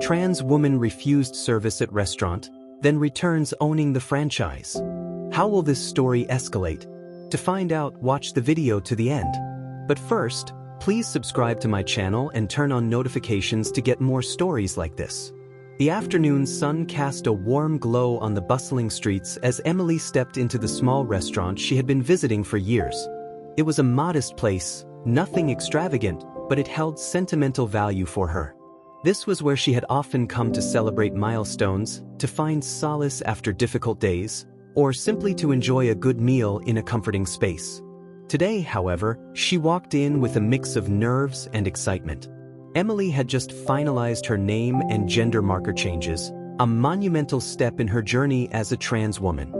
Trans woman refused service at restaurant, then returns owning the franchise. How will this story escalate? To find out, watch the video to the end. But first, please subscribe to my channel and turn on notifications to get more stories like this. The afternoon sun cast a warm glow on the bustling streets as Emily stepped into the small restaurant she had been visiting for years. It was a modest place, nothing extravagant, but it held sentimental value for her. This was where she had often come to celebrate milestones, to find solace after difficult days, or simply to enjoy a good meal in a comforting space. Today, however, she walked in with a mix of nerves and excitement. Emily had just finalized her name and gender marker changes, a monumental step in her journey as a trans woman.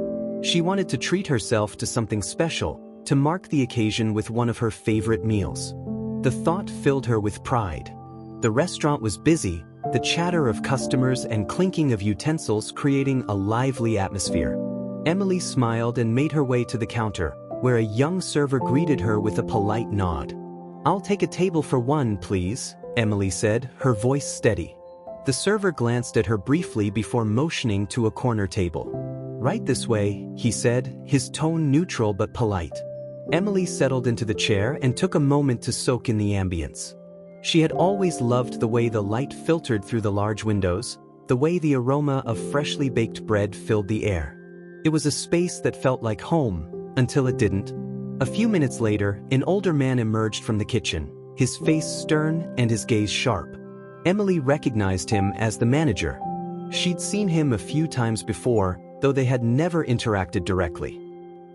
She wanted to treat herself to something special, to mark the occasion with one of her favorite meals. The thought filled her with pride. The restaurant was busy, the chatter of customers and clinking of utensils creating a lively atmosphere. Emily smiled and made her way to the counter, where a young server greeted her with a polite nod. "I'll take a table for one, please," Emily said, her voice steady. The server glanced at her briefly before motioning to a corner table. "Right this way," he said, his tone neutral but polite. Emily settled into the chair and took a moment to soak in the ambience. She had always loved the way the light filtered through the large windows, the way the aroma of freshly baked bread filled the air. It was a space that felt like home, until it didn't. A few minutes later, an older man emerged from the kitchen, his face stern and his gaze sharp. Emily recognized him as the manager. She'd seen him a few times before, though they had never interacted directly.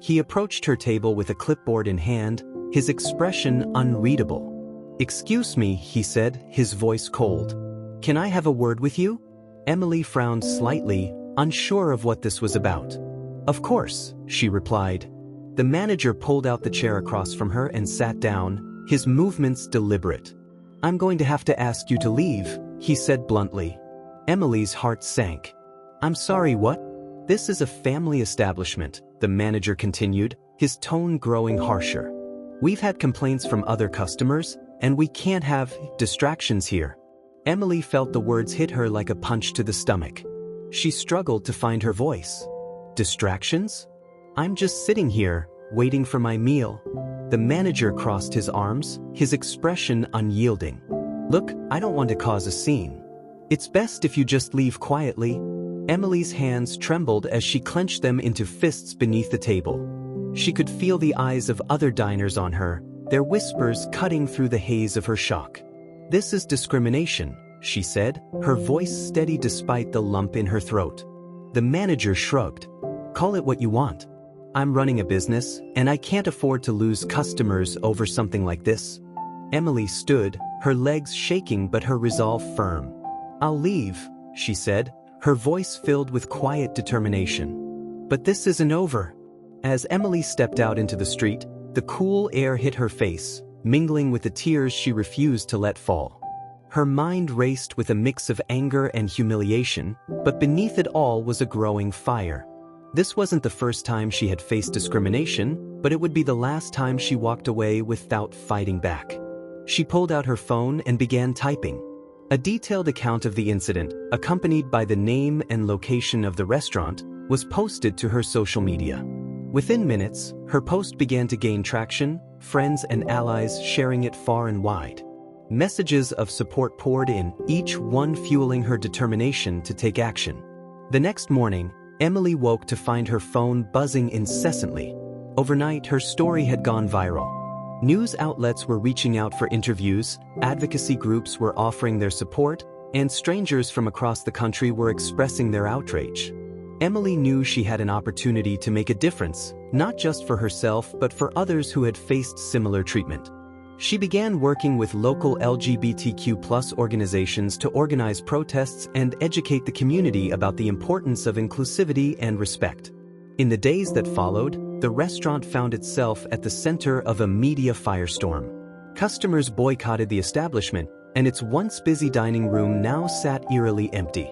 He approached her table with a clipboard in hand, his expression unreadable. "Excuse me," he said, his voice cold. "Can I have a word with you?" Emily frowned slightly, unsure of what this was about. "Of course," she replied. The manager pulled out the chair across from her and sat down, his movements deliberate. "I'm going to have to ask you to leave," he said bluntly. Emily's heart sank. "I'm sorry, what?" "This is a family establishment," the manager continued, his tone growing harsher. "We've had complaints from other customers, and we can't have distractions here." Emily felt the words hit her like a punch to the stomach. She struggled to find her voice. "Distractions? I'm just sitting here, waiting for my meal." The manager crossed his arms, his expression unyielding. "Look, I don't want to cause a scene. It's best if you just leave quietly." Emily's hands trembled as she clenched them into fists beneath the table. She could feel the eyes of other diners on her, their whispers cutting through the haze of her shock. "This is discrimination," she said, her voice steady despite the lump in her throat. The manager shrugged. "Call it what you want. I'm running a business, and I can't afford to lose customers over something like this." Emily stood, her legs shaking but her resolve firm. "I'll leave," she said, her voice filled with quiet determination. "But this isn't over." As Emily stepped out into the street, the cool air hit her face, mingling with the tears she refused to let fall. Her mind raced with a mix of anger and humiliation, but beneath it all was a growing fire. This wasn't the first time she had faced discrimination, but it would be the last time she walked away without fighting back. She pulled out her phone and began typing. A detailed account of the incident, accompanied by the name and location of the restaurant, was posted to her social media. Within minutes, her post began to gain traction, friends and allies sharing it far and wide. Messages of support poured in, each one fueling her determination to take action. The next morning, Emily woke to find her phone buzzing incessantly. Overnight, her story had gone viral. News outlets were reaching out for interviews, advocacy groups were offering their support, and strangers from across the country were expressing their outrage. Emily knew she had an opportunity to make a difference, not just for herself but for others who had faced similar treatment. She began working with local LGBTQ+ organizations to organize protests and educate the community about the importance of inclusivity and respect. In the days that followed, the restaurant found itself at the center of a media firestorm. Customers boycotted the establishment, and its once busy dining room now sat eerily empty.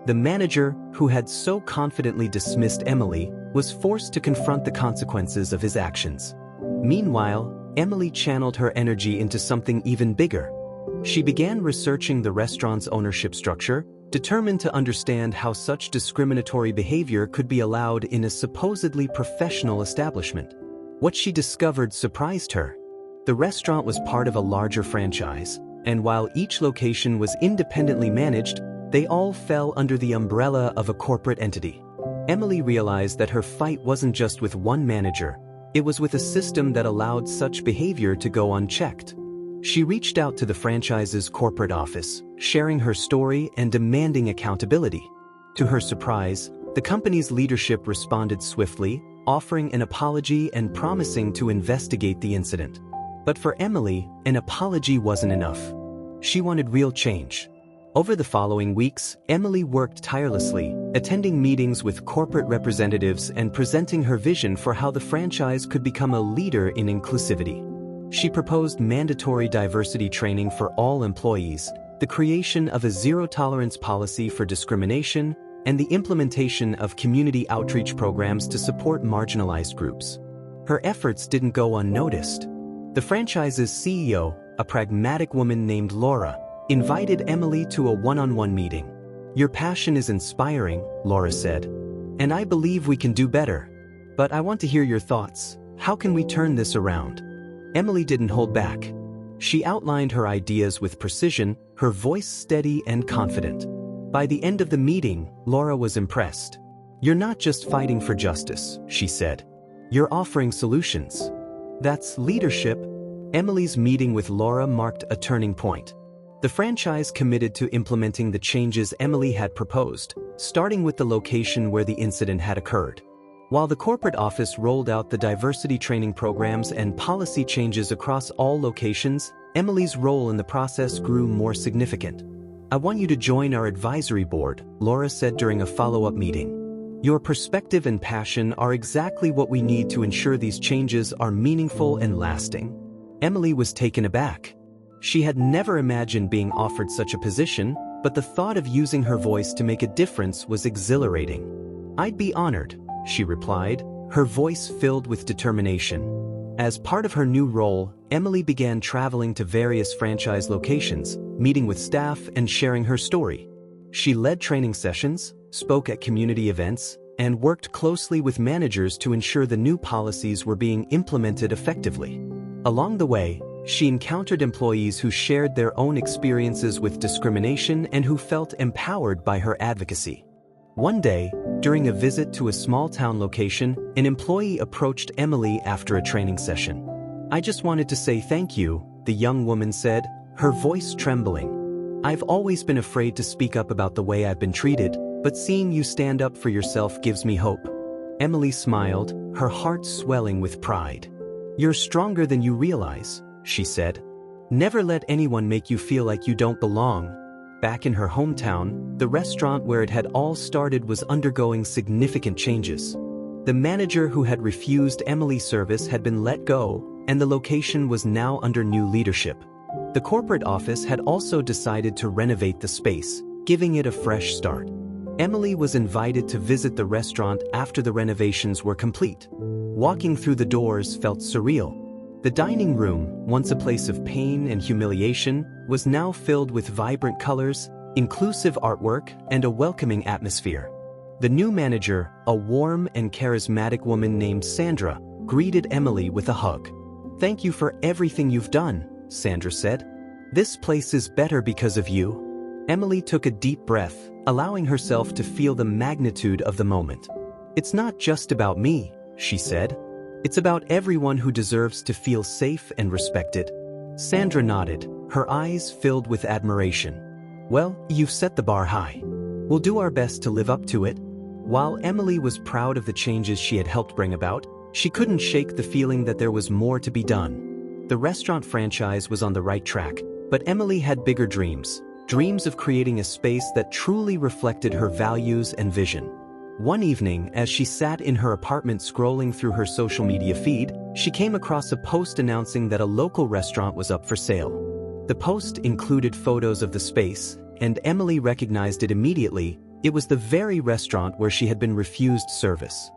The manager, who had so confidently dismissed Emily, was forced to confront the consequences of his actions. Meanwhile, Emily channeled her energy into something even bigger. She began researching the restaurant's ownership structure, determined to understand how such discriminatory behavior could be allowed in a supposedly professional establishment. What she discovered surprised her. The restaurant was part of a larger franchise, and while each location was independently managed, they all fell under the umbrella of a corporate entity. Emily realized that her fight wasn't just with one manager, it was with a system that allowed such behavior to go unchecked. She reached out to the franchise's corporate office, sharing her story and demanding accountability. To her surprise, the company's leadership responded swiftly, offering an apology and promising to investigate the incident. But for Emily, an apology wasn't enough. She wanted real change. Over the following weeks, Emily worked tirelessly, attending meetings with corporate representatives and presenting her vision for how the franchise could become a leader in inclusivity. She proposed mandatory diversity training for all employees, the creation of a zero-tolerance policy for discrimination, and the implementation of community outreach programs to support marginalized groups. Her efforts didn't go unnoticed. The franchise's CEO, a pragmatic woman named Laura, invited Emily to a one-on-one meeting. "Your passion is inspiring," Laura said, "and I believe we can do better. But I want to hear your thoughts. How can we turn this around?" Emily didn't hold back. She outlined her ideas with precision, her voice steady and confident. By the end of the meeting, Laura was impressed. "You're not just fighting for justice," she said. "You're offering solutions." That's leadership. Emily's meeting with Laura marked a turning point. The franchise committed to implementing the changes Emily had proposed, starting with the location where the incident had occurred. While the corporate office rolled out the diversity training programs and policy changes across all locations, Emily's role in the process grew more significant. "I want you to join our advisory board," Laura said during a follow-up meeting. "Your perspective and passion are exactly what we need to ensure these changes are meaningful and lasting." Emily was taken aback. She had never imagined being offered such a position, but the thought of using her voice to make a difference was exhilarating. "I'd be honored," she replied, her voice filled with determination. As part of her new role, Emily began traveling to various franchise locations, meeting with staff and sharing her story. She led training sessions, spoke at community events, and worked closely with managers to ensure the new policies were being implemented effectively. Along the way, she encountered employees who shared their own experiences with discrimination and who felt empowered by her advocacy. One day, during a visit to a small-town location, an employee approached Emily after a training session. "I just wanted to say thank you," the young woman said, her voice trembling. "I've always been afraid to speak up about the way I've been treated, but seeing you stand up for yourself gives me hope." Emily smiled, her heart swelling with pride. "You're stronger than you realize," she said. "Never let anyone make you feel like you don't belong." Back in her hometown, the restaurant where it had all started was undergoing significant changes. The manager who had refused Emily's service had been let go, and the location was now under new leadership. The corporate office had also decided to renovate the space, giving it a fresh start. Emily was invited to visit the restaurant after the renovations were complete. Walking through the doors felt surreal. The dining room, once a place of pain and humiliation, was now filled with vibrant colors, inclusive artwork, and a welcoming atmosphere. The new manager, a warm and charismatic woman named Sandra, greeted Emily with a hug. "Thank you for everything you've done," Sandra said. "This place is better because of you." Emily took a deep breath, allowing herself to feel the magnitude of the moment. "It's not just about me," she said. "It's about everyone who deserves to feel safe and respected." Sandra nodded, her eyes filled with admiration. "Well, you've set the bar high. We'll do our best to live up to it." While Emily was proud of the changes she had helped bring about, she couldn't shake the feeling that there was more to be done. The restaurant franchise was on the right track, but Emily had bigger dreams of creating a space that truly reflected her values and vision. One evening, as she sat in her apartment scrolling through her social media feed, she came across a post announcing that a local restaurant was up for sale. The post included photos of the space, and Emily recognized it immediately. It was the very restaurant where she had been refused service.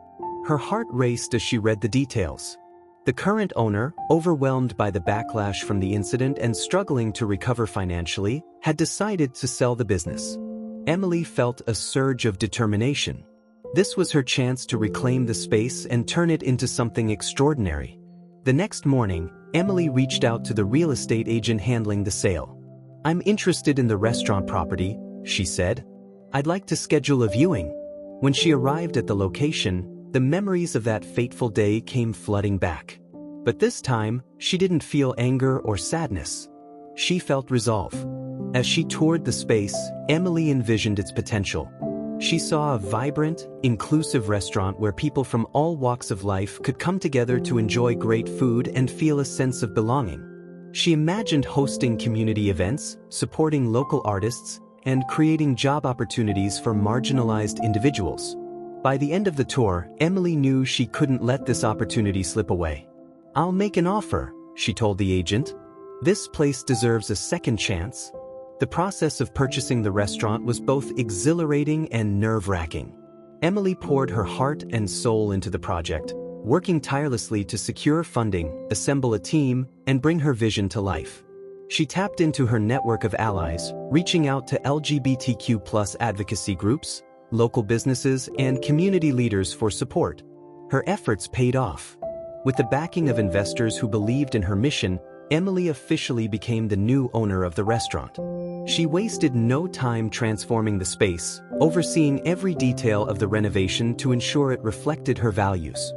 Her heart raced as she read the details. The current owner, overwhelmed by the backlash from the incident and struggling to recover financially, had decided to sell the business. Emily felt a surge of determination. This was her chance to reclaim the space and turn it into something extraordinary. The next morning, Emily reached out to the real estate agent handling the sale. "I'm interested in the restaurant property," she said. "I'd like to schedule a viewing." When she arrived at the location, the memories of that fateful day came flooding back. But this time, she didn't feel anger or sadness. She felt resolve. As she toured the space, Emily envisioned its potential. She saw a vibrant, inclusive restaurant where people from all walks of life could come together to enjoy great food and feel a sense of belonging. She imagined hosting community events, supporting local artists, and creating job opportunities for marginalized individuals. By the end of the tour, Emily knew she couldn't let this opportunity slip away. "I'll make an offer," she told the agent. "This place deserves a second chance." The process of purchasing the restaurant was both exhilarating and nerve-wracking. Emily poured her heart and soul into the project, working tirelessly to secure funding, assemble a team, and bring her vision to life. She tapped into her network of allies, reaching out to LGBTQ+ advocacy groups, local businesses, and community leaders for support. Her efforts paid off. With the backing of investors who believed in her mission, Emily officially became the new owner of the restaurant. She wasted no time transforming the space, overseeing every detail of the renovation to ensure it reflected her values.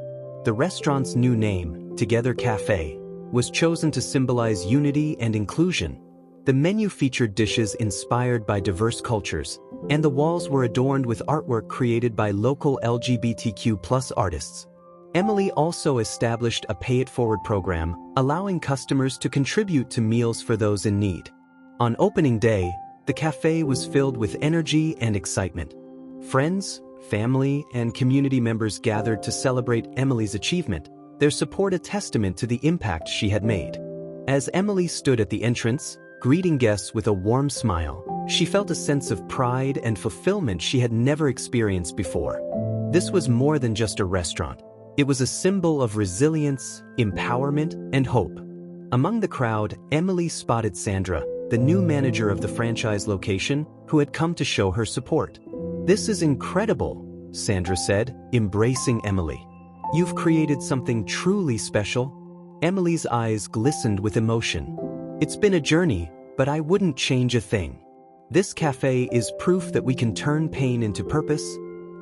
The restaurant's new name, Together Cafe, was chosen to symbolize unity and inclusion. The menu featured dishes inspired by diverse cultures, and the walls were adorned with artwork created by local LGBTQ+ artists. Emily also established a pay-it-forward program, allowing customers to contribute to meals for those in need. On opening day, the cafe was filled with energy and excitement. Friends, family, and community members gathered to celebrate Emily's achievement, their support a testament to the impact she had made. As Emily stood at the entrance, greeting guests with a warm smile, she felt a sense of pride and fulfillment she had never experienced before. This was more than just a restaurant. It was a symbol of resilience, empowerment, and hope. Among the crowd, Emily spotted Sandra, the new manager of the franchise location, who had come to show her support. "This is incredible," Sandra said, embracing Emily. "You've created something truly special." Emily's eyes glistened with emotion. "It's been a journey, but I wouldn't change a thing. This cafe is proof that we can turn pain into purpose."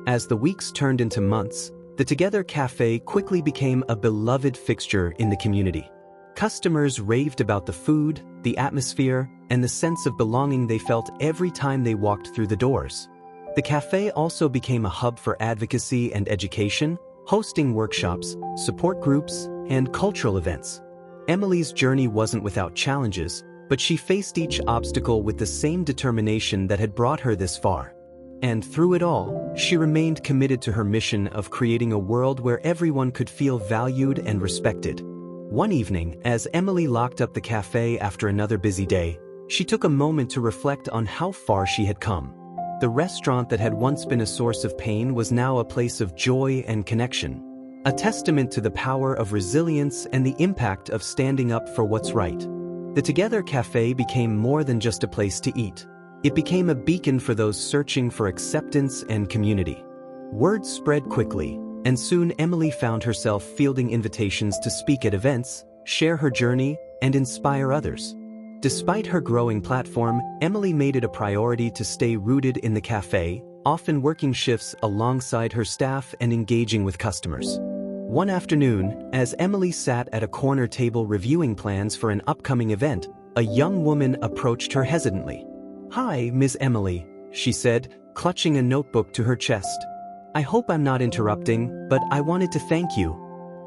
As the weeks turned into months, the Together Cafe quickly became a beloved fixture in the community. Customers raved about the food, the atmosphere, and the sense of belonging they felt every time they walked through the doors. The cafe also became a hub for advocacy and education, hosting workshops, support groups, and cultural events. Emily's journey wasn't without challenges, but she faced each obstacle with the same determination that had brought her this far. And through it all, she remained committed to her mission of creating a world where everyone could feel valued and respected. One evening, as Emily locked up the cafe after another busy day, she took a moment to reflect on how far she had come. The restaurant that had once been a source of pain was now a place of joy and connection, a testament to the power of resilience and the impact of standing up for what's right. The Together Cafe became more than just a place to eat. It became a beacon for those searching for acceptance and community. Word spread quickly, and soon Emily found herself fielding invitations to speak at events, share her journey, and inspire others. Despite her growing platform, Emily made it a priority to stay rooted in the cafe, often working shifts alongside her staff and engaging with customers. One afternoon, as Emily sat at a corner table reviewing plans for an upcoming event, a young woman approached her hesitantly. "Hi, Miss Emily," she said, clutching a notebook to her chest. "I hope I'm not interrupting, but I wanted to thank you."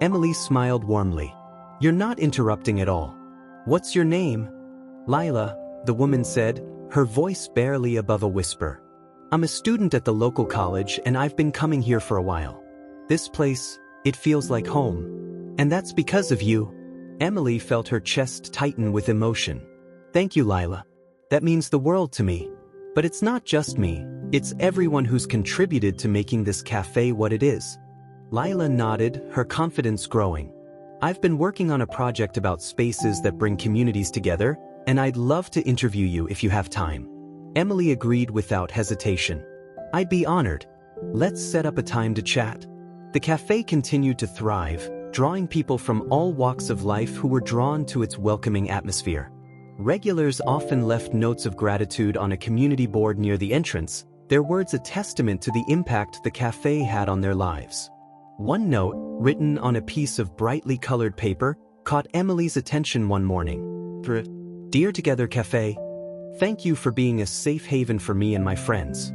Emily smiled warmly. "You're not interrupting at all. What's your name?" "Lila," the woman said, her voice barely above a whisper. "I'm a student at the local college and I've been coming here for a while. This place, it feels like home. And that's because of you." Emily felt her chest tighten with emotion. "Thank you, Lila. That means the world to me. But it's not just me, it's everyone who's contributed to making this cafe what it is." Lila nodded, her confidence growing. "I've been working on a project about spaces that bring communities together, and I'd love to interview you if you have time." Emily agreed without hesitation. I'd be honored. Let's set up a time to chat. The cafe continued to thrive, drawing people from all walks of life who were drawn to its welcoming atmosphere. Regulars often left notes of gratitude on a community board near the entrance, their words a testament to the impact the cafe had on their lives. One note, written on a piece of brightly colored paper, caught Emily's attention one morning. Dear Together Cafe, thank you for being a safe haven for me and my friends.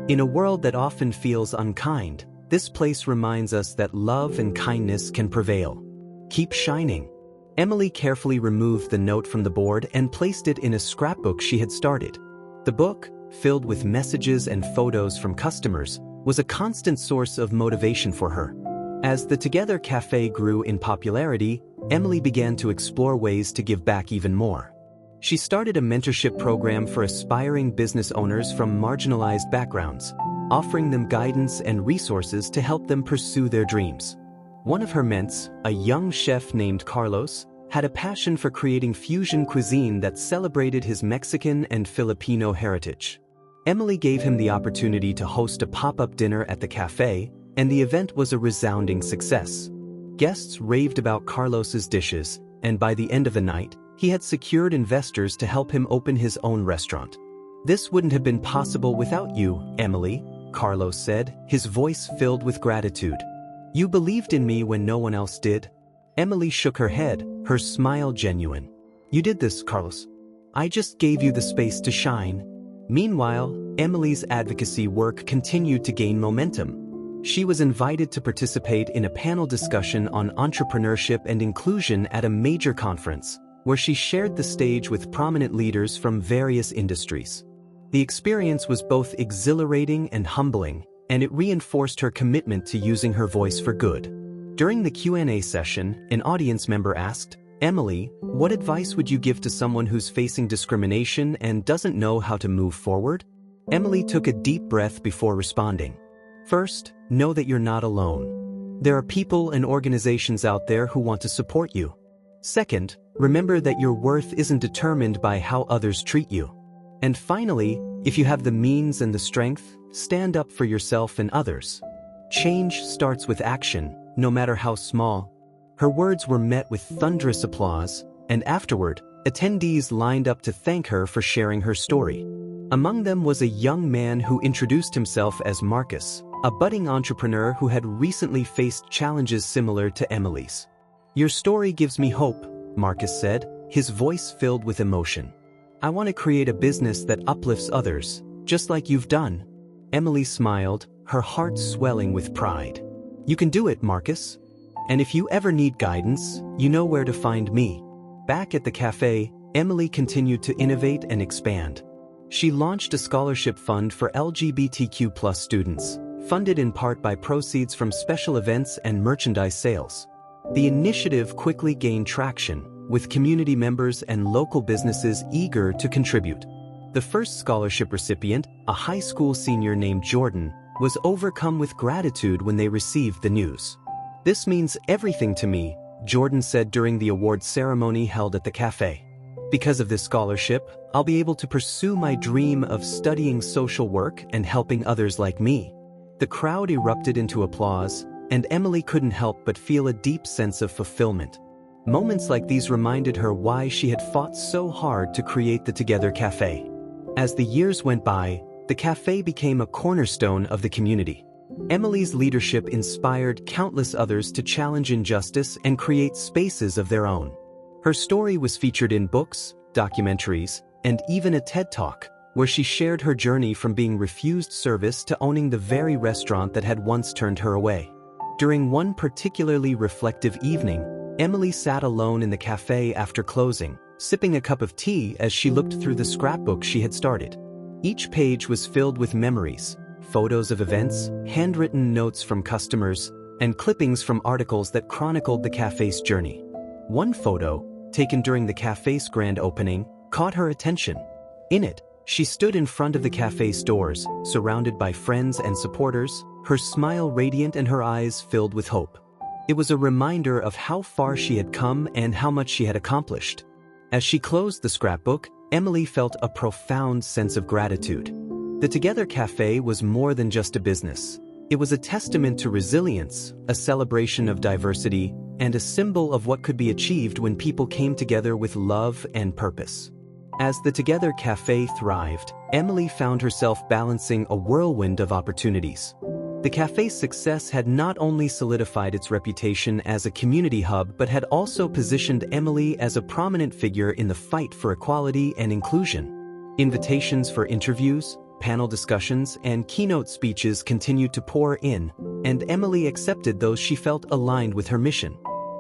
In a world that often feels unkind, this place reminds us that love and kindness can prevail. Keep shining. Emily carefully removed the note from the board and placed it in a scrapbook she had started. The book, filled with messages and photos from customers, was a constant source of motivation for her. As the Together Cafe grew in popularity, Emily began to explore ways to give back even more. She started a mentorship program for aspiring business owners from marginalized backgrounds, offering them guidance and resources to help them pursue their dreams. One of her mentees, a young chef named Carlos, had a passion for creating fusion cuisine that celebrated his Mexican and Filipino heritage. Emily gave him the opportunity to host a pop-up dinner at the cafe, and the event was a resounding success. Guests raved about Carlos's dishes, and by the end of the night, he had secured investors to help him open his own restaurant. This wouldn't have been possible without you, Emily, Carlos said, his voice filled with gratitude. You believed in me when no one else did. Emily shook her head, her smile genuine. You did this, Carlos. I just gave you the space to shine. Meanwhile, Emily's advocacy work continued to gain momentum. She was invited to participate in a panel discussion on entrepreneurship and inclusion at a major conference, where she shared the stage with prominent leaders from various industries. The experience was both exhilarating and humbling, and it reinforced her commitment to using her voice for good. During the Q&A session, an audience member asked, Emily, what advice would you give to someone who's facing discrimination and doesn't know how to move forward? Emily took a deep breath before responding. First, know that you're not alone. There are people and organizations out there who want to support you. Second, remember that your worth isn't determined by how others treat you. And finally, if you have the means and the strength, stand up for yourself and others. Change starts with action, no matter how small. Her words were met with thunderous applause, and afterward, attendees lined up to thank her for sharing her story. Among them was a young man who introduced himself as Marcus, a budding entrepreneur who had recently faced challenges similar to Emily's. Your story gives me hope, Marcus said, his voice filled with emotion. I want to create a business that uplifts others, just like you've done. Emily smiled, her heart swelling with pride. You can do it, Marcus. And if you ever need guidance, you know where to find me. Back at the cafe, Emily continued to innovate and expand. She launched a scholarship fund for LGBTQ+ students, funded in part by proceeds from special events and merchandise sales. The initiative quickly gained traction, with community members and local businesses eager to contribute. The first scholarship recipient, a high school senior named Jordan, was overcome with gratitude when they received the news. This means everything to me, Jordan said during the awards ceremony held at the cafe. Because of this scholarship, I'll be able to pursue my dream of studying social work and helping others like me. The crowd erupted into applause, and Emily couldn't help but feel a deep sense of fulfillment. Moments like these reminded her why she had fought so hard to create the Together Cafe. As the years went by, the cafe became a cornerstone of the community. Emily's leadership inspired countless others to challenge injustice and create spaces of their own. Her story was featured in books, documentaries, and even a TED Talk, where she shared her journey from being refused service to owning the very restaurant that had once turned her away. During one particularly reflective evening, Emily sat alone in the cafe after closing, sipping a cup of tea as she looked through the scrapbook she had started. Each page was filled with memories, photos of events, handwritten notes from customers, and clippings from articles that chronicled the cafe's journey. One photo, taken during the cafe's grand opening, caught her attention. In it, she stood in front of the cafe's doors, surrounded by friends and supporters, her smile radiant and her eyes filled with hope. It was a reminder of how far she had come and how much she had accomplished. As she closed the scrapbook, Emily felt a profound sense of gratitude. The Together Cafe was more than just a business. It was a testament to resilience, a celebration of diversity, and a symbol of what could be achieved when people came together with love and purpose. As the Together Cafe thrived, Emily found herself balancing a whirlwind of opportunities. The cafe's success had not only solidified its reputation as a community hub but had also positioned Emily as a prominent figure in the fight for equality and inclusion. Invitations for interviews, panel discussions, and keynote speeches continued to pour in, and Emily accepted those she felt aligned with her mission.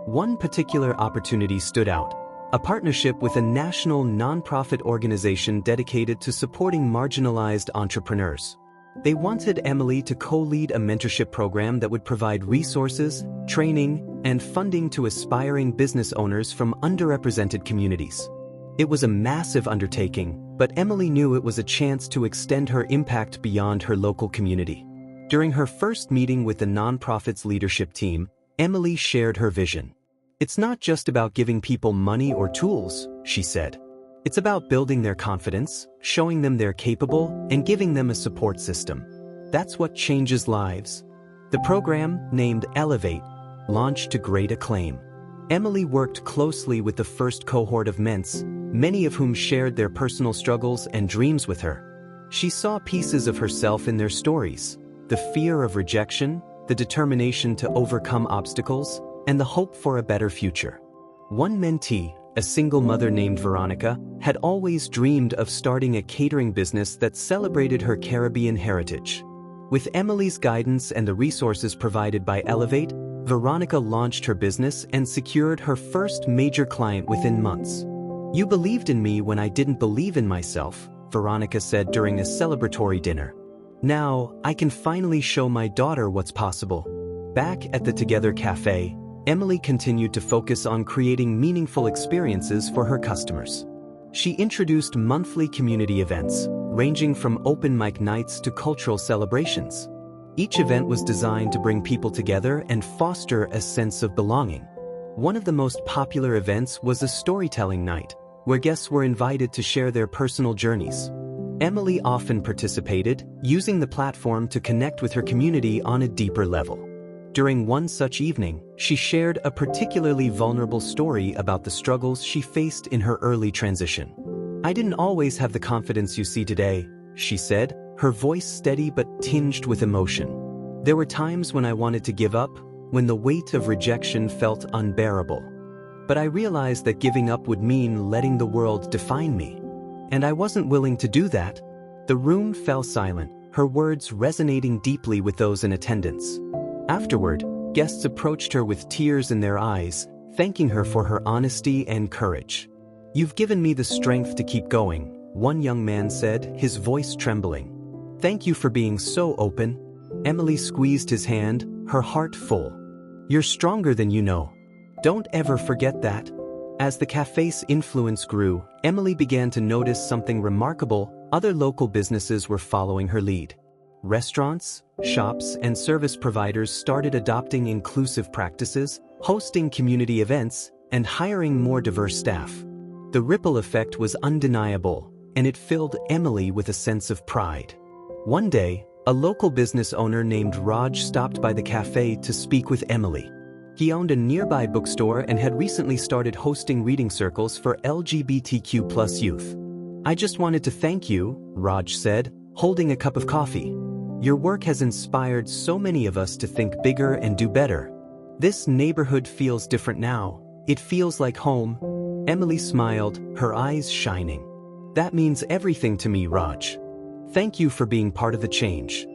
One particular opportunity stood out: a partnership with a national nonprofit organization dedicated to supporting marginalized entrepreneurs. They wanted Emily to co-lead a mentorship program that would provide resources, training, and funding to aspiring business owners from underrepresented communities. It was a massive undertaking, but Emily knew it was a chance to extend her impact beyond her local community. During her first meeting with the nonprofit's leadership team, Emily shared her vision. "It's not just about giving people money or tools," she said. "It's about building their confidence, showing them they're capable, and giving them a support system. That's what changes lives." The program, named Elevate, launched to great acclaim. Emily worked closely with the first cohort of Ments, many of whom shared their personal struggles and dreams with her. She saw pieces of herself in their stories: the fear of rejection, the determination to overcome obstacles, and the hope for a better future. One mentee, a single mother named Veronica, had always dreamed of starting a catering business that celebrated her Caribbean heritage. With Emily's guidance and the resources provided by Elevate, Veronica launched her business and secured her first major client within months. "You believed in me when I didn't believe in myself," Veronica said during a celebratory dinner. "Now, I can finally show my daughter what's possible." Back at the Together Cafe, Emily continued to focus on creating meaningful experiences for her customers. She introduced monthly community events, ranging from open mic nights to cultural celebrations. Each event was designed to bring people together and foster a sense of belonging. One of the most popular events was a storytelling night, where guests were invited to share their personal journeys. Emily often participated, using the platform to connect with her community on a deeper level. During one such evening, she shared a particularly vulnerable story about the struggles she faced in her early transition. "I didn't always have the confidence you see today," she said, her voice steady but tinged with emotion. "There were times when I wanted to give up, when the weight of rejection felt unbearable. But I realized that giving up would mean letting the world define me. And I wasn't willing to do that." The room fell silent, her words resonating deeply with those in attendance. Afterward, guests approached her with tears in their eyes, thanking her for her honesty and courage. "You've given me the strength to keep going," one young man said, his voice trembling. "Thank you for being so open." Emily squeezed his hand, her heart full. "You're stronger than you know. Don't ever forget that." As the cafe's influence grew, Emily began to notice something remarkable: other local businesses were following her lead. Restaurants, shops, and service providers started adopting inclusive practices, hosting community events, and hiring more diverse staff. The ripple effect was undeniable, and it filled Emily with a sense of pride. One day, a local business owner named Raj stopped by the cafe to speak with Emily. He owned a nearby bookstore and had recently started hosting reading circles for LGBTQ+ youth. "I just wanted to thank you," Raj said, holding a cup of coffee. "Your work has inspired so many of us to think bigger and do better. This neighborhood feels different now. It feels like home." Emily smiled, her eyes shining. "That means everything to me, Raj. Thank you for being part of the change."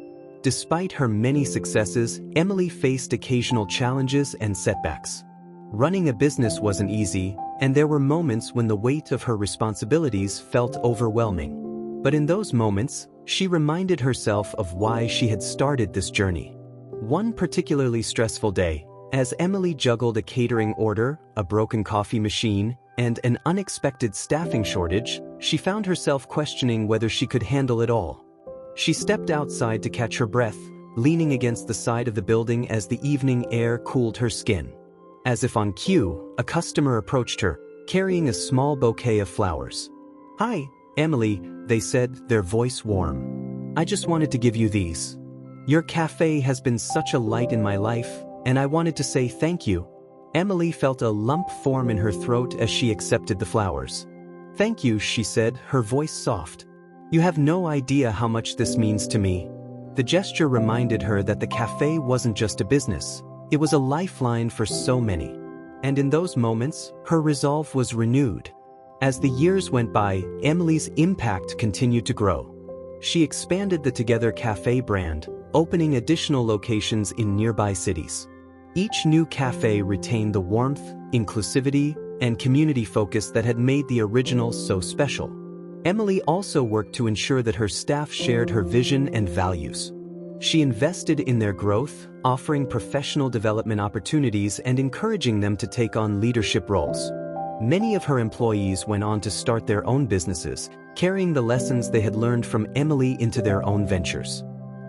Despite her many successes, Emily faced occasional challenges and setbacks. Running a business wasn't easy, and there were moments when the weight of her responsibilities felt overwhelming. But in those moments, she reminded herself of why she had started this journey. One particularly stressful day, as Emily juggled a catering order, a broken coffee machine, and an unexpected staffing shortage, she found herself questioning whether she could handle it all. She stepped outside to catch her breath, leaning against the side of the building as the evening air cooled her skin. As if on cue, a customer approached her, carrying a small bouquet of flowers. "Hi, Emily," they said, their voice warm. "I just wanted to give you these. Your cafe has been such a light in my life, and I wanted to say thank you." Emily felt a lump form in her throat as she accepted the flowers. "Thank you," she said, her voice soft. "You have no idea how much this means to me." The gesture reminded her that the cafe wasn't just a business, it was a lifeline for so many. And in those moments, her resolve was renewed. As the years went by, Emily's impact continued to grow. She expanded the Together Cafe brand, opening additional locations in nearby cities. Each new cafe retained the warmth, inclusivity, and community focus that had made the original so special. Emily also worked to ensure that her staff shared her vision and values. She invested in their growth, offering professional development opportunities and encouraging them to take on leadership roles. Many of her employees went on to start their own businesses, carrying the lessons they had learned from Emily into their own ventures.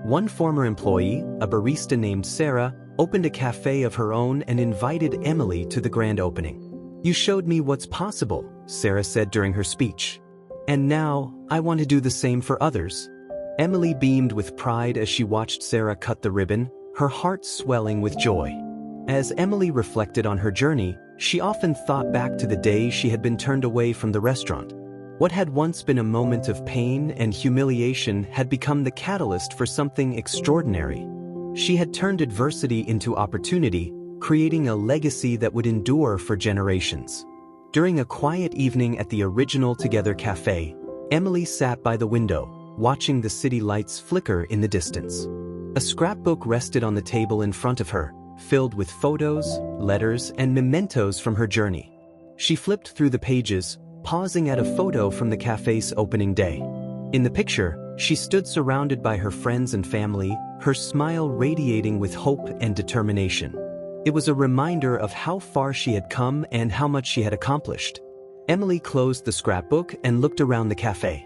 One former employee, a barista named Sarah, opened a cafe of her own and invited Emily to the grand opening. "You showed me what's possible," Sarah said during her speech. "And now, I want to do the same for others." Emily beamed with pride as she watched Sarah cut the ribbon, her heart swelling with joy. As Emily reflected on her journey, she often thought back to the day she had been turned away from the restaurant. What had once been a moment of pain and humiliation had become the catalyst for something extraordinary. She had turned adversity into opportunity, creating a legacy that would endure for generations. During a quiet evening at the original Together Cafe, Emily sat by the window, watching the city lights flicker in the distance. A scrapbook rested on the table in front of her, filled with photos, letters, and mementos from her journey. She flipped through the pages, pausing at a photo from the cafe's opening day. In the picture, she stood surrounded by her friends and family, her smile radiating with hope and determination. It was a reminder of how far she had come and how much she had accomplished. Emily closed the scrapbook and looked around the cafe.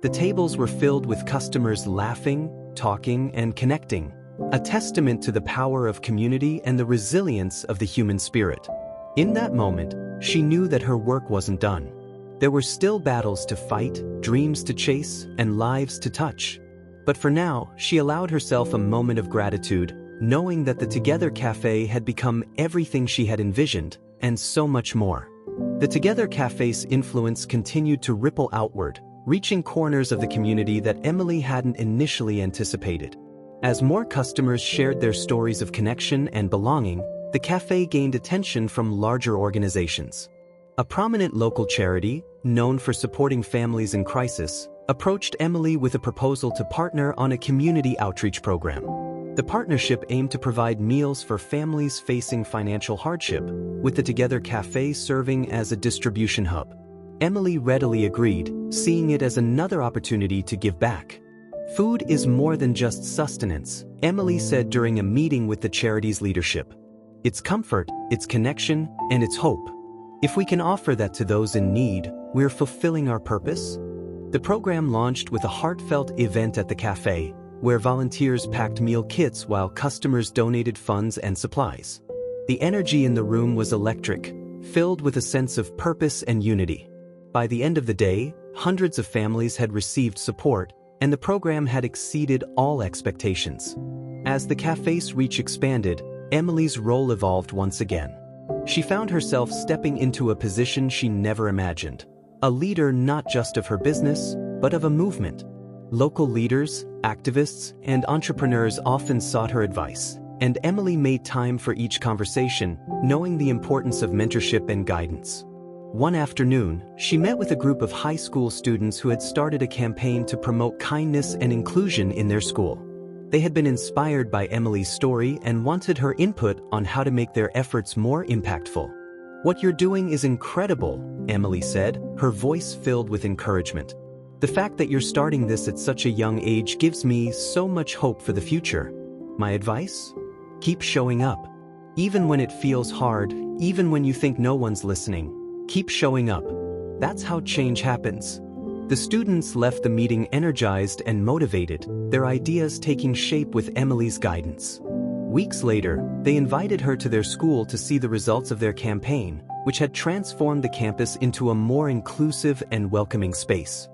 The tables were filled with customers laughing, talking, and connecting, a testament to the power of community and the resilience of the human spirit. In that moment, she knew that her work wasn't done. There were still battles to fight, dreams to chase, and lives to touch. But for now, she allowed herself a moment of gratitude, knowing that the Together Cafe had become everything she had envisioned, and so much more. The Together Cafe's influence continued to ripple outward, reaching corners of the community that Emily hadn't initially anticipated. As more customers shared their stories of connection and belonging, the cafe gained attention from larger organizations. A prominent local charity, known for supporting families in crisis, approached Emily with a proposal to partner on a community outreach program. The partnership aimed to provide meals for families facing financial hardship, with the Together Cafe serving as a distribution hub. Emily readily agreed, seeing it as another opportunity to give back. "Food is more than just sustenance," Emily said during a meeting with the charity's leadership. "It's comfort, it's connection, and it's hope. If we can offer that to those in need, we're fulfilling our purpose." The program launched with a heartfelt event at the cafe, where volunteers packed meal kits while customers donated funds and supplies. The energy in the room was electric, filled with a sense of purpose and unity. By the end of the day, hundreds of families had received support, and the program had exceeded all expectations. As the cafe's reach expanded, Emily's role evolved once again. She found herself stepping into a position she never imagined, a leader not just of her business, but of a movement. Local leaders, activists, and entrepreneurs often sought her advice, and Emily made time for each conversation, knowing the importance of mentorship and guidance. One afternoon, she met with a group of high school students who had started a campaign to promote kindness and inclusion in their school. They had been inspired by Emily's story and wanted her input on how to make their efforts more impactful. "What you're doing is incredible," Emily said, her voice filled with encouragement. "The fact that you're starting this at such a young age gives me so much hope for the future. My advice? Keep showing up. Even when it feels hard, even when you think no one's listening, keep showing up. That's how change happens." The students left the meeting energized and motivated, their ideas taking shape with Emily's guidance. Weeks later, they invited her to their school to see the results of their campaign, which had transformed the campus into a more inclusive and welcoming space.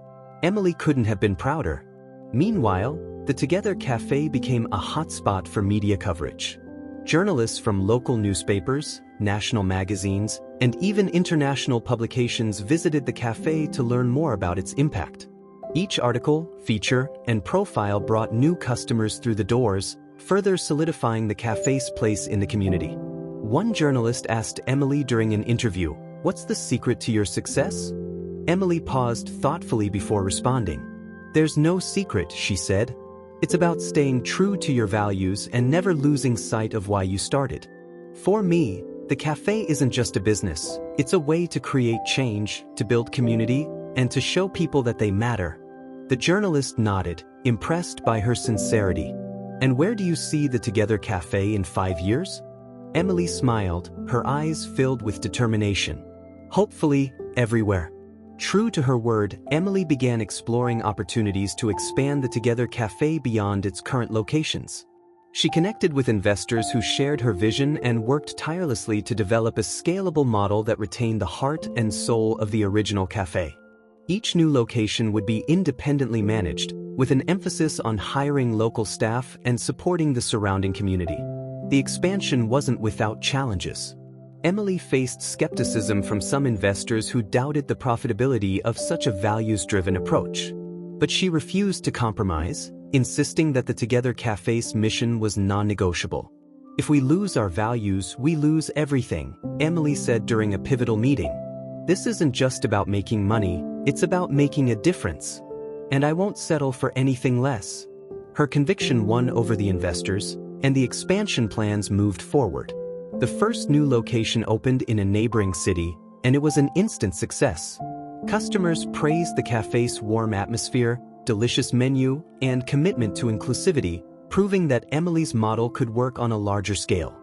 Emily couldn't have been prouder. Meanwhile, the Together Cafe became a hotspot for media coverage. Journalists from local newspapers, national magazines, and even international publications visited the cafe to learn more about its impact. Each article, feature, and profile brought new customers through the doors, further solidifying the cafe's place in the community. One journalist asked Emily during an interview, "What's the secret to your success?" Emily paused thoughtfully before responding. "There's no secret," she said. "It's about staying true to your values and never losing sight of why you started." For me, the cafe isn't just a business. It's a way to create change, to build community, and to show people that they matter. The journalist nodded, impressed by her sincerity. "And where do you see the Together Cafe in 5 years?" Emily smiled, her eyes filled with determination. "Hopefully, everywhere." True to her word, Emily began exploring opportunities to expand the Together Cafe beyond its current locations. She connected with investors who shared her vision and worked tirelessly to develop a scalable model that retained the heart and soul of the original cafe. Each new location would be independently managed, with an emphasis on hiring local staff and supporting the surrounding community. The expansion wasn't without challenges. Emily faced skepticism from some investors who doubted the profitability of such a values-driven approach. But she refused to compromise, insisting that the Together Cafe's mission was non-negotiable. "If we lose our values, we lose everything," Emily said during a pivotal meeting. "This isn't just about making money, it's about making a difference. And I won't settle for anything less." Her conviction won over the investors, and the expansion plans moved forward. The first new location opened in a neighboring city, and it was an instant success. Customers praised the cafe's warm atmosphere, delicious menu, and commitment to inclusivity, proving that Emily's model could work on a larger scale.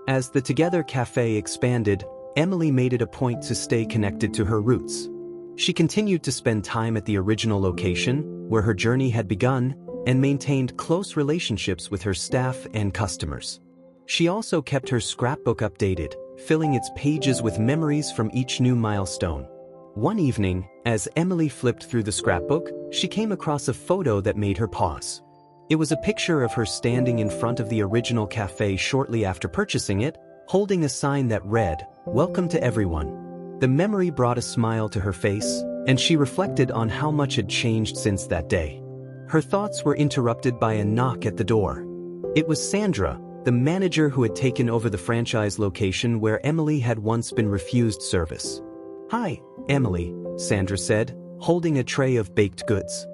As the Together Cafe expanded, Emily made it a point to stay connected to her roots. She continued to spend time at the original location, where her journey had begun, and maintained close relationships with her staff and customers. She also kept her scrapbook updated, filling its pages with memories from each new milestone. One evening, as Emily flipped through the scrapbook, she came across a photo that made her pause. It was a picture of her standing in front of the original cafe shortly after purchasing it, holding a sign that read, "Welcome to everyone." The memory brought a smile to her face, and she reflected on how much had changed since that day. Her thoughts were interrupted by a knock at the door. It was Sandra, the manager who had taken over the franchise location where Emily had once been refused service. "Hi, Emily," Sandra said, holding a tray of baked goods.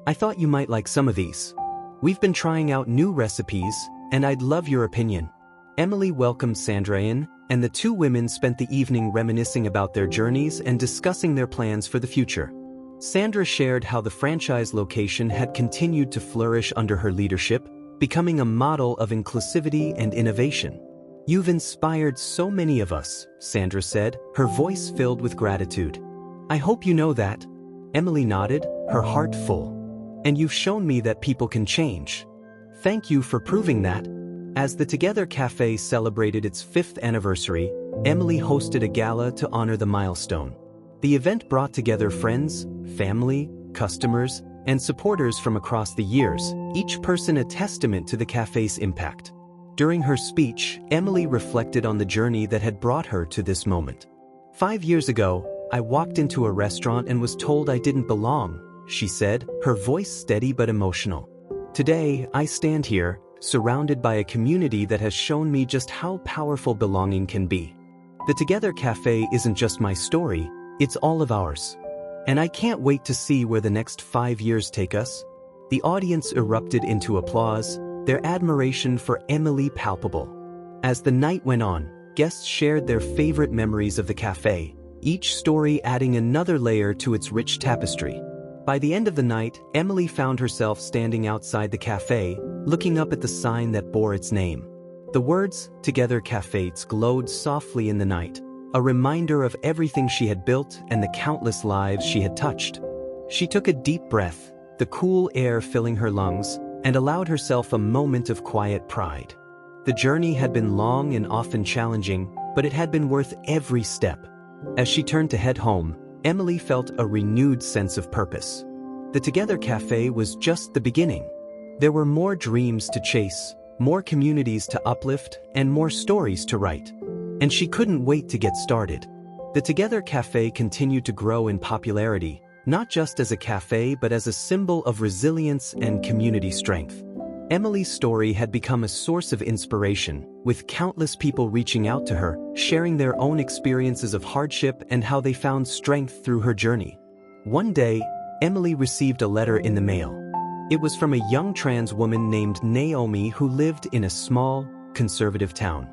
"I thought you might like some of these. We've been trying out new recipes, and I'd love your opinion." Emily welcomed Sandra in, and the two women spent the evening reminiscing about their journeys and discussing their plans for the future. Sandra shared how the franchise location had continued to flourish under her leadership, becoming a model of inclusivity and innovation. "You've inspired so many of us," Sandra said, her voice filled with gratitude. "I hope you know that." Emily nodded, her heart full. "And you've shown me that people can change. Thank you for proving that." As the Together Cafe celebrated its 5th anniversary, Emily hosted a gala to honor the milestone. The event brought together friends, family, customers, and supporters from across the years, each person a testament to the cafe's impact. During her speech, Emily reflected on the journey that had brought her to this moment. "5 years ago, I walked into a restaurant and was told I didn't belong," she said, her voice steady but emotional. "Today, I stand here, surrounded by a community that has shown me just how powerful belonging can be. The Together Cafe isn't just my story, it's all of ours. And I can't wait to see where the next 5 years take us." The audience erupted into applause, their admiration for Emily palpable. As the night went on, guests shared their favorite memories of the cafe, each story adding another layer to its rich tapestry. By the end of the night, Emily found herself standing outside the cafe, looking up at the sign that bore its name. The words, "Together Cafes," glowed softly in the night, a reminder of everything she had built and the countless lives she had touched. She took a deep breath, the cool air filling her lungs, and allowed herself a moment of quiet pride. The journey had been long and often challenging, but it had been worth every step. As she turned to head home, Emily felt a renewed sense of purpose. The Together Cafe was just the beginning. There were more dreams to chase, more communities to uplift, and more stories to write. And she couldn't wait to get started. The Together Cafe continued to grow in popularity, not just as a cafe but as a symbol of resilience and community strength. Emily's story had become a source of inspiration, with countless people reaching out to her, sharing their own experiences of hardship and how they found strength through her journey. One day, Emily received a letter in the mail. It was from a young trans woman named Naomi who lived in a small, conservative town.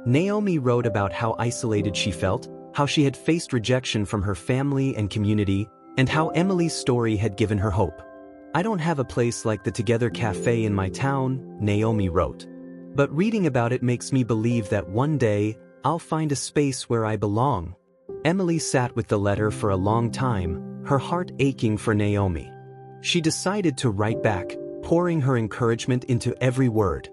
Naomi wrote about how isolated she felt, how she had faced rejection from her family and community, and how Emily's story had given her hope. "I don't have a place like the Together Cafe in my town," Naomi wrote. "But reading about it makes me believe that one day, I'll find a space where I belong." Emily sat with the letter for a long time, her heart aching for Naomi. She decided to write back, pouring her encouragement into every word.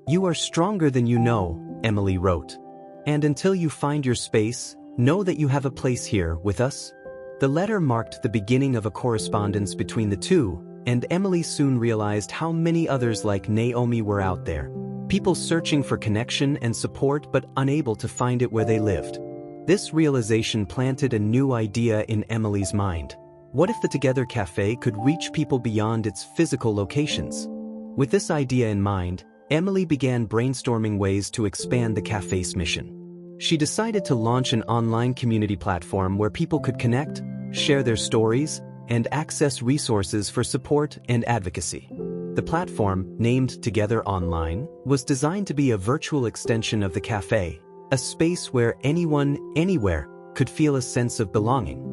"You are stronger than you know," Emily wrote. "And until you find your space, know that you have a place here with us." The letter marked the beginning of a correspondence between the two, and Emily soon realized how many others like Naomi were out there. People searching for connection and support but unable to find it where they lived. This realization planted a new idea in Emily's mind. What if the Together Cafe could reach people beyond its physical locations? With this idea in mind, Emily began brainstorming ways to expand the cafe's mission. She decided to launch an online community platform where people could connect, share their stories, and access resources for support and advocacy. The platform, named Together Online, was designed to be a virtual extension of the cafe, a space where anyone, anywhere, could feel a sense of belonging.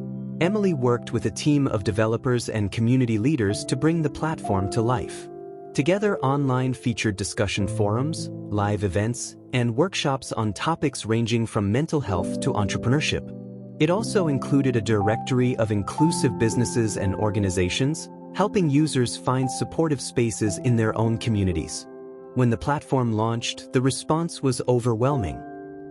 Emily worked with a team of developers and community leaders to bring the platform to life. Together Online featured discussion forums, live events, and workshops on topics ranging from mental health to entrepreneurship. It also included a directory of inclusive businesses and organizations, helping users find supportive spaces in their own communities. When the platform launched, the response was overwhelming.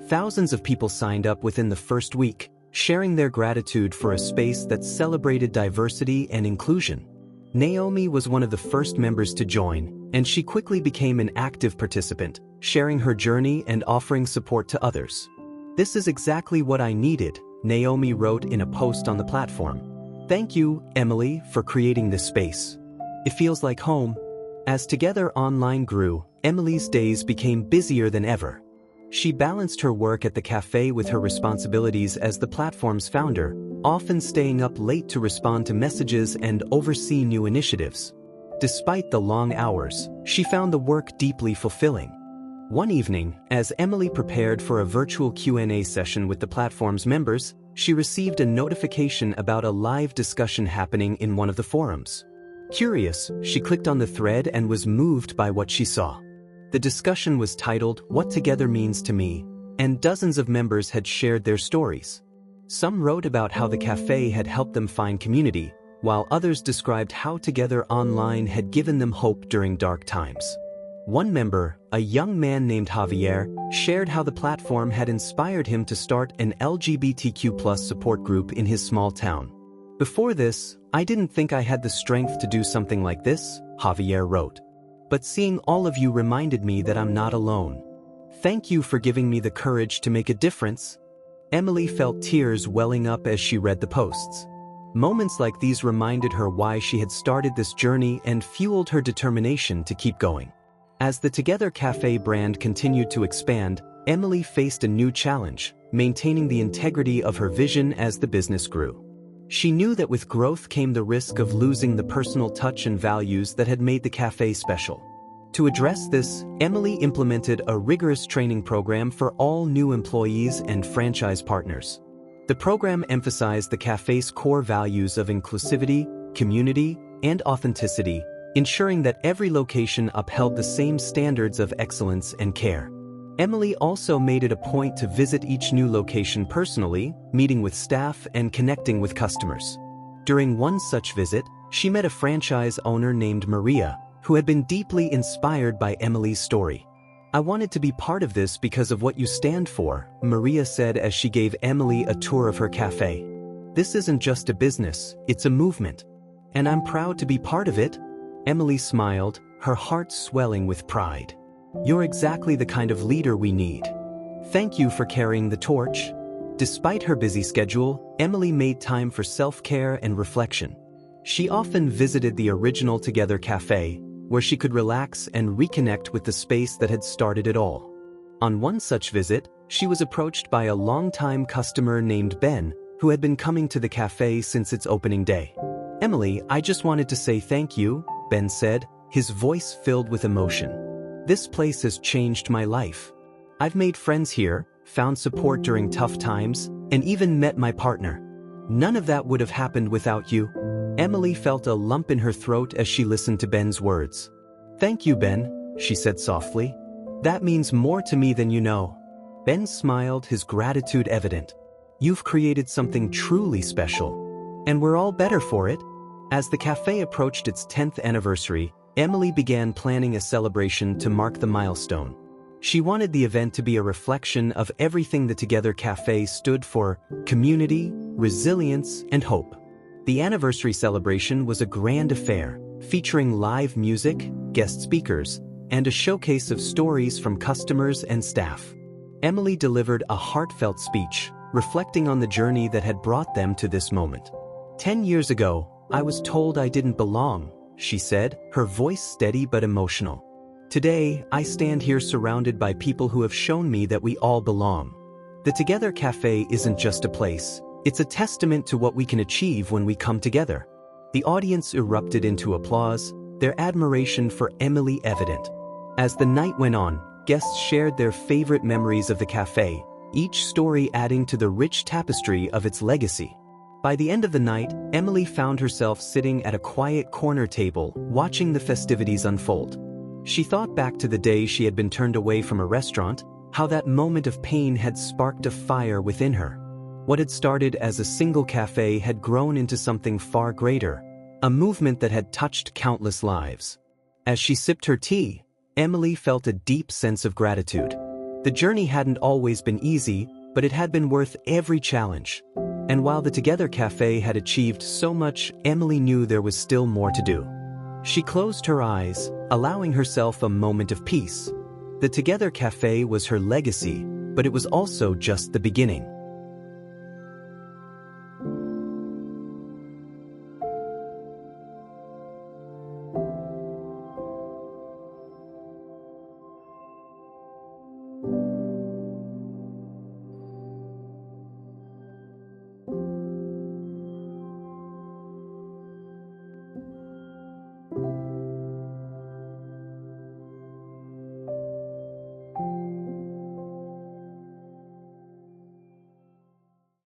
Thousands of people signed up within the first week, sharing their gratitude for a space that celebrated diversity and inclusion. Naomi was one of the first members to join, and she quickly became an active participant, sharing her journey and offering support to others. "This is exactly what I needed," Naomi wrote in a post on the platform. "Thank you, Emily, for creating this space. It feels like home." As Together Online grew, Emily's days became busier than ever. She balanced her work at the cafe with her responsibilities as the platform's founder, often staying up late to respond to messages and oversee new initiatives. Despite the long hours, she found the work deeply fulfilling. One evening, as Emily prepared for a virtual Q&A session with the platform's members, she received a notification about a live discussion happening in one of the forums. Curious, she clicked on the thread and was moved by what she saw. The discussion was titled "What Together Means to Me," and dozens of members had shared their stories. Some wrote about how the cafe had helped them find community, while others described how Together Online had given them hope during dark times. One member, a young man named Javier, shared how the platform had inspired him to start an LGBTQ+ support group in his small town. "Before this, I didn't think I had the strength to do something like this," Javier wrote. "But seeing all of you reminded me that I'm not alone. Thank you for giving me the courage to make a difference." Emily felt tears welling up as she read the posts. Moments like these reminded her why she had started this journey and fueled her determination to keep going. As the Together Cafe brand continued to expand, Emily faced a new challenge, maintaining the integrity of her vision as the business grew. She knew that with growth came the risk of losing the personal touch and values that had made the cafe special. To address this, Emily implemented a rigorous training program for all new employees and franchise partners. The program emphasized the cafe's core values of inclusivity, community, and authenticity, ensuring that every location upheld the same standards of excellence and care. Emily also made it a point to visit each new location personally, meeting with staff and connecting with customers. During one such visit, she met a franchise owner named Maria, who had been deeply inspired by Emily's story. I wanted to be part of this because of what you stand for, Maria said as she gave Emily a tour of her cafe. This isn't just a business, it's a movement. And I'm proud to be part of it. Emily smiled, her heart swelling with pride. You're exactly the kind of leader we need. Thank you for carrying the torch. Despite her busy schedule, Emily made time for self-care and reflection. She often visited the original Together Cafe, where she could relax and reconnect with the space that had started it all. On one such visit, she was approached by a longtime customer named Ben, who had been coming to the cafe since its opening day. Emily, I just wanted to say thank you, Ben said, his voice filled with emotion. This place has changed my life. I've made friends here, found support during tough times, and even met my partner. None of that would have happened without you. Emily felt a lump in her throat as she listened to Ben's words. Thank you, Ben, she said softly. That means more to me than you know. Ben smiled, his gratitude evident. You've created something truly special. And we're all better for it. As the cafe approached its 10th anniversary, Emily began planning a celebration to mark the milestone. She wanted the event to be a reflection of everything the Together Cafe stood for: community, resilience, and hope. The anniversary celebration was a grand affair, featuring live music, guest speakers, and a showcase of stories from customers and staff. Emily delivered a heartfelt speech, reflecting on the journey that had brought them to this moment. 10 years ago, I was told I didn't belong, she said, her voice steady but emotional. Today, I stand here surrounded by people who have shown me that we all belong. The Together Cafe isn't just a place, it's a testament to what we can achieve when we come together. The audience erupted into applause, their admiration for Emily evident. As the night went on, guests shared their favorite memories of the cafe, each story adding to the rich tapestry of its legacy. By the end of the night, Emily found herself sitting at a quiet corner table, watching the festivities unfold. She thought back to the day she had been turned away from a restaurant, how that moment of pain had sparked a fire within her. What had started as a single cafe had grown into something far greater, a movement that had touched countless lives. As she sipped her tea, Emily felt a deep sense of gratitude. The journey hadn't always been easy, but it had been worth every challenge. And while the Together Cafe had achieved so much, Emily knew there was still more to do. She closed her eyes, allowing herself a moment of peace. The Together Cafe was her legacy, but it was also just the beginning.